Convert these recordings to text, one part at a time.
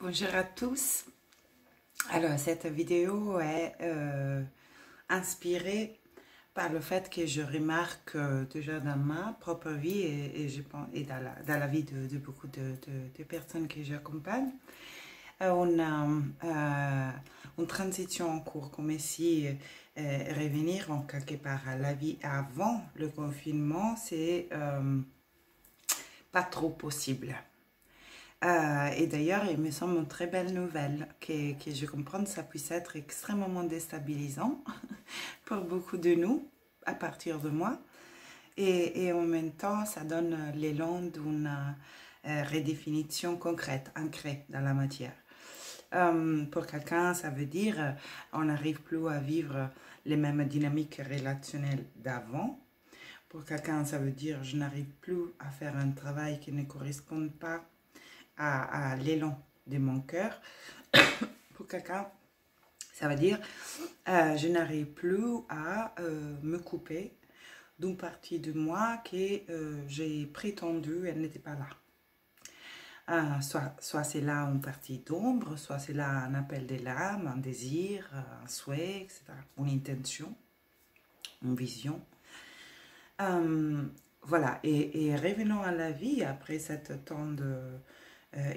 Bonjour à tous. Alors, cette vidéo est inspirée par le fait que je remarque déjà dans ma propre vie et je pense, et dans la vie de beaucoup de personnes que j'accompagne. On a une transition en cours, comme si revenir en quelque part à la vie avant le confinement, c'est pas trop possible. Et d'ailleurs, il me semble une très belle nouvelle que je comprends que ça puisse être extrêmement déstabilisant pour beaucoup de nous, à partir de moi. Et en même temps, ça donne l'élan d'une redéfinition concrète, ancrée dans la matière. Pour quelqu'un, ça veut dire on n'arrive plus à vivre les mêmes dynamiques relationnelles d'avant. Pour quelqu'un, ça veut dire je n'arrive plus à faire un travail qui ne correspond pas à l'élan de mon cœur. Pour quelqu'un, ça veut dire je n'arrive plus à me couper d'une partie de moi que j'ai prétendu elle n'était pas là. Soit c'est là une partie d'ombre, soit c'est là un appel de l'âme, un désir, un souhait, etc. Une intention, une vision. Voilà, et revenons à la vie après cette temps de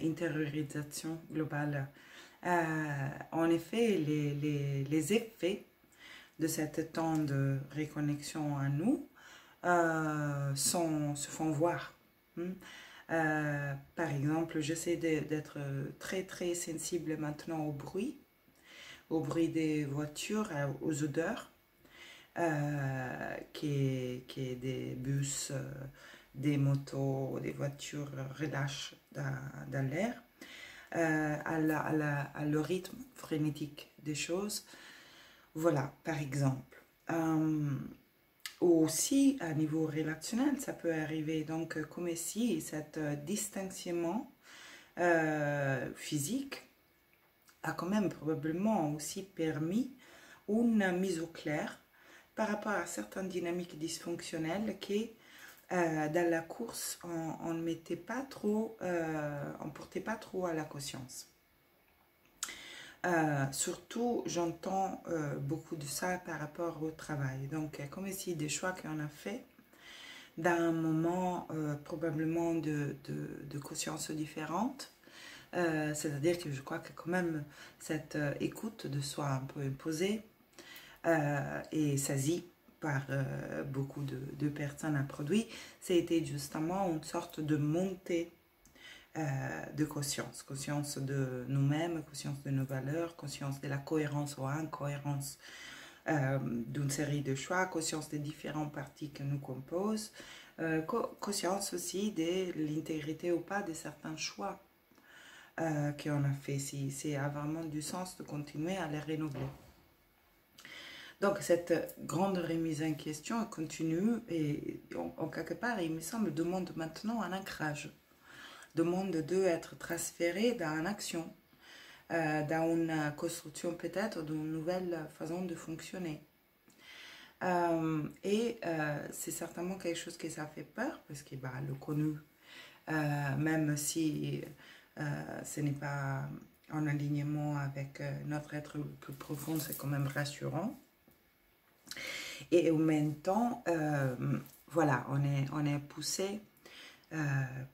intériorisation globale. En effet, les effets de cette temps de reconnexion à nous se font voir. Par exemple, j'essaie d'être très très sensible maintenant au bruit des voitures, aux odeurs, qui est des bus, des motos, des voitures relâchent dans l'air, à le rythme frénétique des choses. Voilà, par exemple. Aussi, à niveau relationnel, ça peut arriver. Donc, comme si cette distinction physique a quand même probablement aussi permis une mise au clair par rapport à certaines dynamiques dysfonctionnelles qui, dans la course, on ne mettait pas trop, on portait pas trop à la conscience. Surtout, j'entends beaucoup de ça par rapport au travail. Donc, comme si des choix qu'on a fait dans un moment probablement de conscience différente, c'est-à-dire que je crois que quand même cette écoute de soi un peu imposée et saisie par beaucoup de personnes à produit, c'était justement une sorte de montée de conscience de nous-mêmes, conscience de nos valeurs, conscience de la cohérence ou incohérence d'une série de choix, conscience des différentes parties que nous composent, conscience aussi de l'intégrité ou pas de certains choix qu'on a fait, si c'est vraiment du sens de continuer à les renouveler. Donc cette grande remise en question continue et en quelque part, il me semble, demande maintenant un ancrage, demande d'être transféré dans une action, dans une construction peut-être d'une nouvelle façon de fonctionner. C'est certainement quelque chose que ça fait peur, parce que le connu, même si ce n'est pas en alignement avec notre être le plus profond, c'est quand même rassurant. Et en même temps, voilà, on est poussé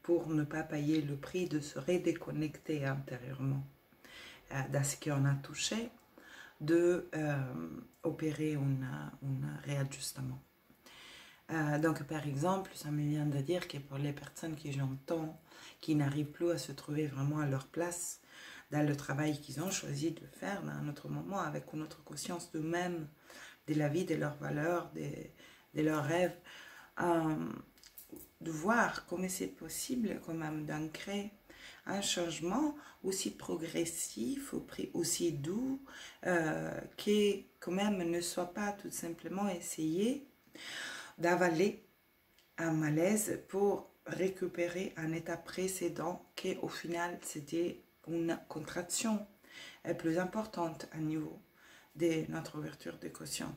pour ne pas payer le prix de se redéconnecter intérieurement dans ce qu'on a touché, de opérer un réajustement. Donc, par exemple, ça me vient de dire que pour les personnes que j'entends, qui n'arrivent plus à se trouver vraiment à leur place dans le travail qu'ils ont choisi de faire dans un autre moment, avec une autre conscience d'eux-mêmes, de la vie, de leurs valeurs, de leurs rêves, de voir comment c'est possible quand même d'ancrer un changement aussi progressif, aussi doux, qui quand même ne soit pas tout simplement essayer d'avaler un malaise pour récupérer un état précédent qui au final c'était une contraction plus importante à niveau de notre ouverture de conscience.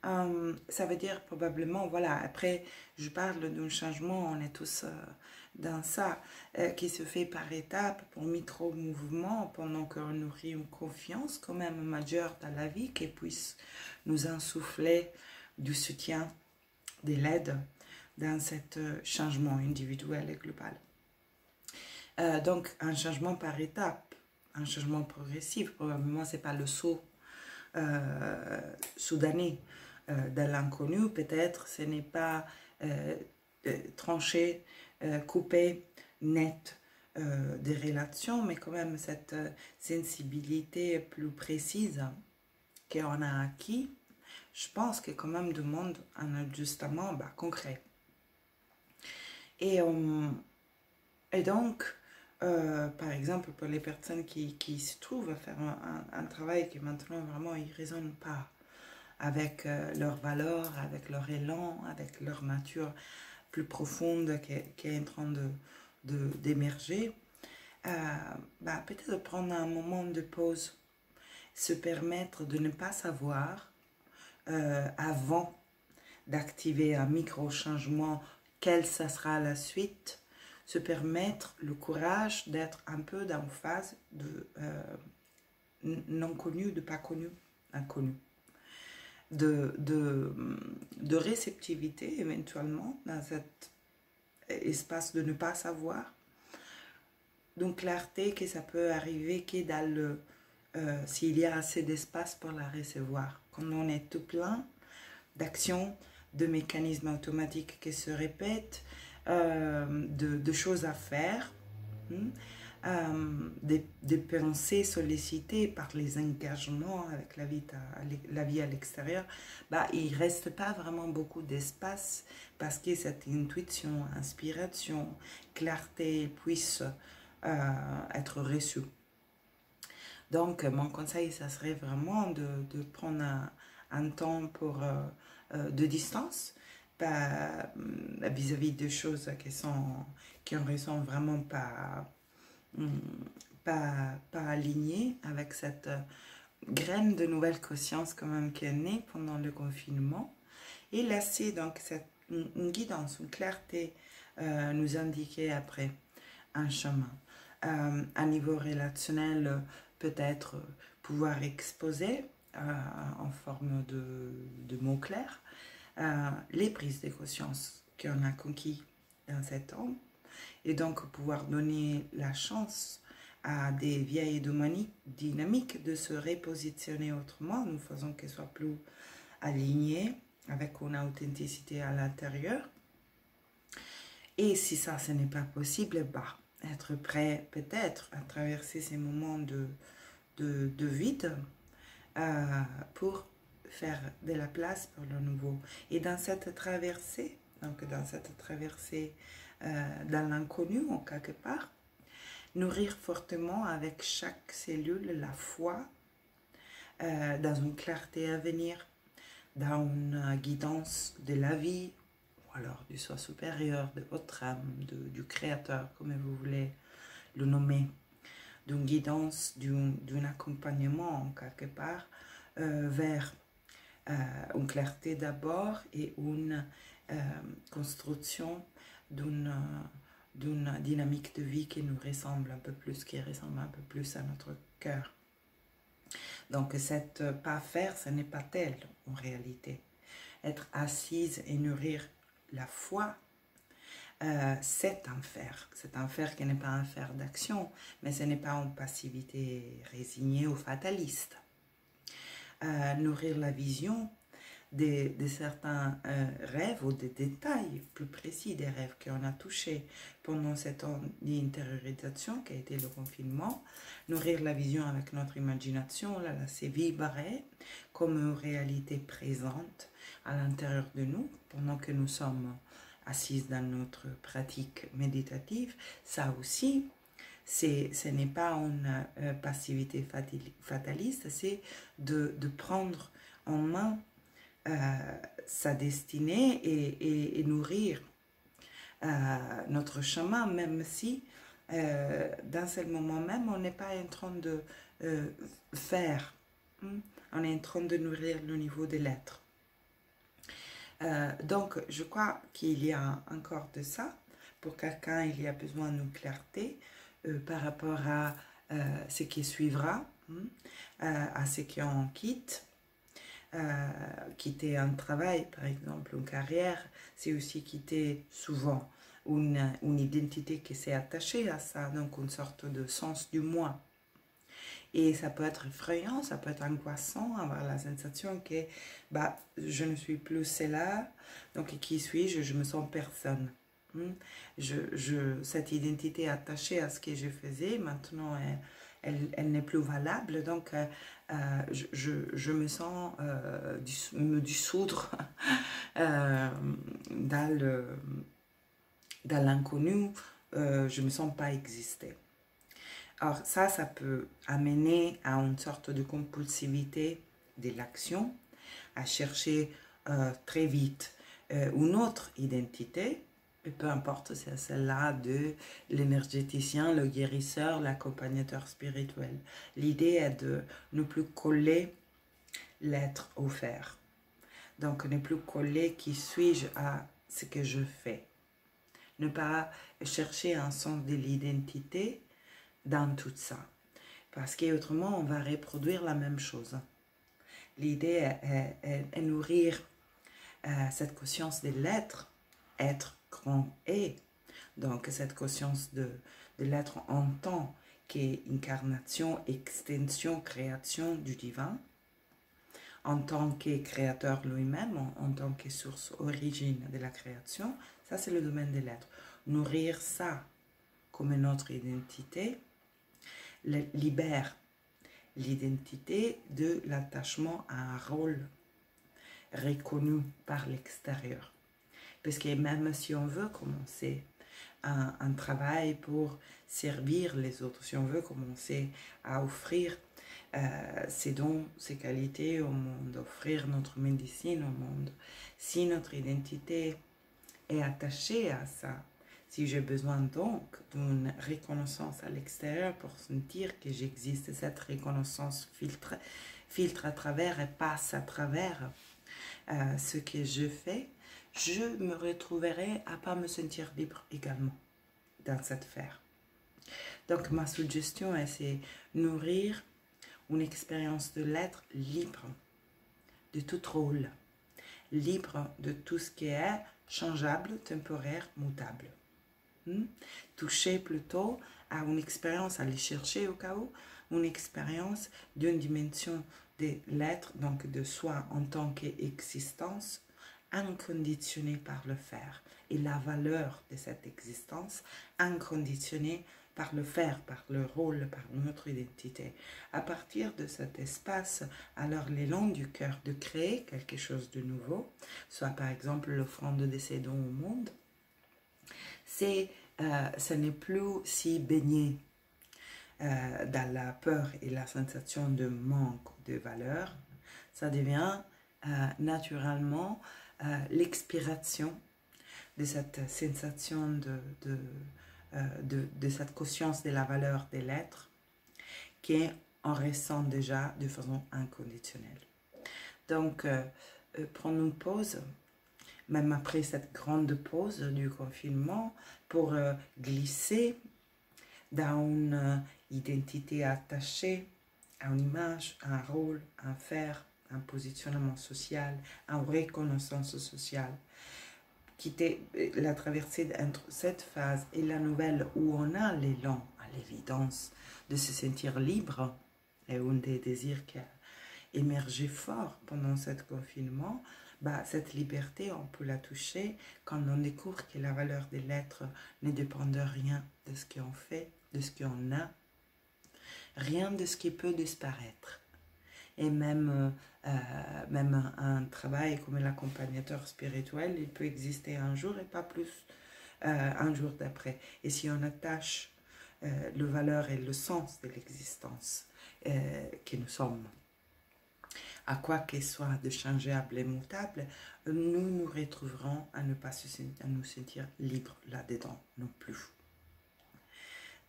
Ça veut dire probablement, voilà, après, je parle d'un changement, on est tous dans ça, qui se fait par étapes, pour micro-mouvements, pendant qu'on nourrit une confiance quand même majeure dans la vie, qui puisse nous insuffler du soutien, de l'aide dans ce changement individuel et global. Donc, un changement par étapes, un changement progressif, probablement, c'est pas le saut soudanais dans l'inconnu, peut-être ce n'est pas tranché, coupé, net des relations, mais quand même cette sensibilité plus précise qu'on a acquis, je pense que quand même demande un ajustement concret. Et donc, par exemple, pour les personnes qui se trouvent à faire un travail qui maintenant vraiment ne résonne pas avec leurs valeurs, avec leur élan, avec leur nature plus profonde qui est en train d'émerger, peut-être prendre un moment de pause, se permettre de ne pas savoir avant d'activer un micro-changement, quelle ça sera la suite, se permettre le courage d'être un peu dans une phase de non connu, de pas connu, inconnu. De réceptivité éventuellement dans cet espace de ne pas savoir. Donc clarté que ça peut arriver que dans le s'il y a assez d'espace pour la recevoir. Quand on est tout plein d'actions, de mécanismes automatiques qui se répètent, de choses à faire, des pensées sollicitées par les engagements avec la vie à l'extérieur, il ne reste pas vraiment beaucoup d'espace parce que cette intuition, inspiration, clarté puisse être reçue. Donc, mon conseil, ça serait vraiment de prendre un temps de distance vis-à-vis de choses qui ne ressemblent vraiment pas alignées avec cette graine de nouvelle conscience quand même qui est née pendant le confinement. Et laisser donc une guidance, une clarté nous indiquer après un chemin. À niveau relationnel, peut-être pouvoir exposer en forme de mots clairs les prises de conscience qu'on a conquis dans cet temps et donc pouvoir donner la chance à des vieilles dynamiques de se repositionner autrement, nous faisons qu'elles soient plus alignées avec une authenticité à l'intérieur. Et si ça, ce n'est pas possible, être prêt peut-être à traverser ces moments de vide pour faire de la place pour le nouveau. Et dans cette traversée, dans l'inconnu en quelque part, nourrir fortement avec chaque cellule la foi dans une clarté à venir, dans une guidance de la vie, alors du soi supérieur, de votre âme, du créateur, comme vous voulez le nommer, d'une guidance, d'un accompagnement en quelque part vers une clarté d'abord et une construction d'une dynamique de vie qui nous ressemble un peu plus, qui ressemble un peu plus à notre cœur. Donc, pas faire, ce n'est pas tel en réalité. Être assise et nourrir la foi, c'est un faire. C'est un faire qui n'est pas un faire d'action, mais ce n'est pas une passivité résignée ou fataliste. Nourrir la vision de certains rêves ou des détails plus précis des rêves qu'on a touchés pendant cette temps d'intériorisation qui a été le confinement, nourrir la vision avec notre imagination, la laisser vibrer comme une réalité présente à l'intérieur de nous pendant que nous sommes assises dans notre pratique méditative. Ça aussi, ce n'est pas une passivité fataliste, c'est de prendre en main sa destinée et nourrir notre chemin, même si dans ce moment même, on n'est pas en train de faire, on est en train de nourrir le niveau de l'être. Donc, je crois qu'il y a encore de ça. Pour quelqu'un, il y a besoin d'une clarté par rapport à ce qui suivra, à ce qu'on quitte. Quitter un travail, par exemple, une carrière, c'est aussi quitter souvent une identité qui s'est attachée à ça, donc une sorte de sens du moi. Et ça peut être effrayant, ça peut être angoissant, avoir la sensation que bah, je ne suis plus celle-là, donc qui suis-je? Je me sens personne. Cette identité attachée à ce que je faisais, maintenant, elle n'est plus valable, donc je me sens me dissoudre dans l'inconnu, je ne me sens pas exister. Alors ça peut amener à une sorte de compulsivité de l'action, à chercher très vite une autre identité, et peu importe si c'est celle-là de l'énergéticien, le guérisseur, l'accompagnateur spirituel. L'idée est de ne plus coller l'être au faire. Donc ne plus coller qui suis-je à ce que je fais. Ne pas chercher un sens de l'identité dans tout ça. Parce qu'autrement, on va reproduire la même chose. L'idée est nourrir cette conscience de l'être, être grand et. Donc, cette conscience de l'être en tant qu'incarnation, extension, création du divin, en tant que créateur lui-même, en tant que source, origine de la création, ça c'est le domaine de l'être. Nourrir ça comme notre identité, libère l'identité de l'attachement à un rôle reconnu par l'extérieur. Parce que même si on veut commencer un travail pour servir les autres, si on veut commencer à offrir ses dons, ses qualités au monde, offrir notre médecine au monde, si notre identité est attachée à ça, si j'ai besoin donc d'une reconnaissance à l'extérieur pour sentir que j'existe, cette reconnaissance filtre à travers et passe à travers ce que je fais, je me retrouverai à pas me sentir libre également dans cette sphère. Donc ma suggestion est c'est nourrir une expérience de l'être libre de tout rôle, libre de tout ce qui est changeable, temporaire, mutable. Toucher plutôt à une expérience, aller chercher au cas où, une expérience d'une dimension de l'être, donc de soi en tant qu'existence, inconditionnée par le faire, et la valeur de cette existence inconditionnée par le faire, par le rôle, par notre identité. À partir de cet espace, alors l'élan du cœur de créer quelque chose de nouveau, soit par exemple l'offrande de ses dons au monde, ce n'est plus si baigné dans la peur et la sensation de manque de valeur, ça devient naturellement l'expiration de cette sensation de cette conscience de la valeur de l'être qu'on ressent déjà de façon inconditionnelle. Donc, prendre une pause, même après cette grande pause du confinement, pour glisser dans une identité attachée à une image, à un rôle, à un faire, un positionnement social, une reconnaissance sociale. Quitter la traversée entre cette phase et la nouvelle où on a l'élan, à l'évidence, de se sentir libre, et un des désirs qui a émergé fort pendant ce confinement, cette liberté, on peut la toucher quand on découvre que la valeur de l'être ne dépend de rien de ce qu'on fait, de ce qu'on a, rien de ce qui peut disparaître. Et même un travail comme l'accompagnateur spirituel, il peut exister un jour et pas plus un jour d'après. Et si on attache le valeur et le sens de l'existence que nous sommes, à quoi qu'il soit de changeable et mutable, nous nous retrouverons à ne pas nous sentir libres là-dedans non plus.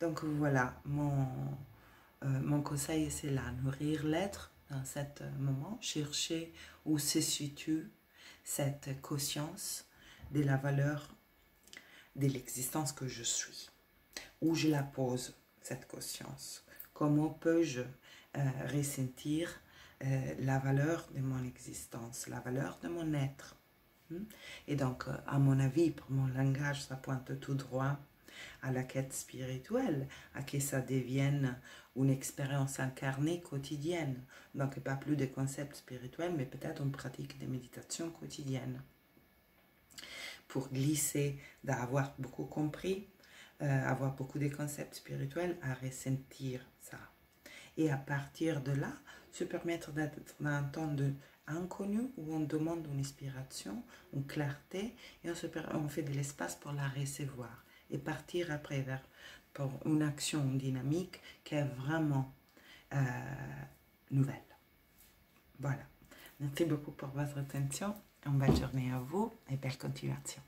Donc voilà, mon conseil c'est là, nourrir l'être dans ce moment, chercher où se situe cette conscience de la valeur de l'existence que je suis. Où je la pose, cette conscience? Comment peux-je ressentir la valeur de mon existence, la valeur de mon être? Et donc, à mon avis, pour mon langage, ça pointe tout droit à la quête spirituelle, à que ça devienne une expérience incarnée quotidienne. Donc, pas plus de concepts spirituels, mais peut-être une pratique de méditation quotidienne. Pour glisser, d'avoir beaucoup compris, avoir beaucoup de concepts spirituels, à ressentir ça. Et à partir de là, se permettre d'être dans un temps inconnu où on demande une inspiration, une clarté, et on fait de l'espace pour la recevoir. Et partir après vers pour une action dynamique qui est vraiment nouvelle. Voilà. Merci beaucoup pour votre attention. Une belle journée à vous et belle continuation.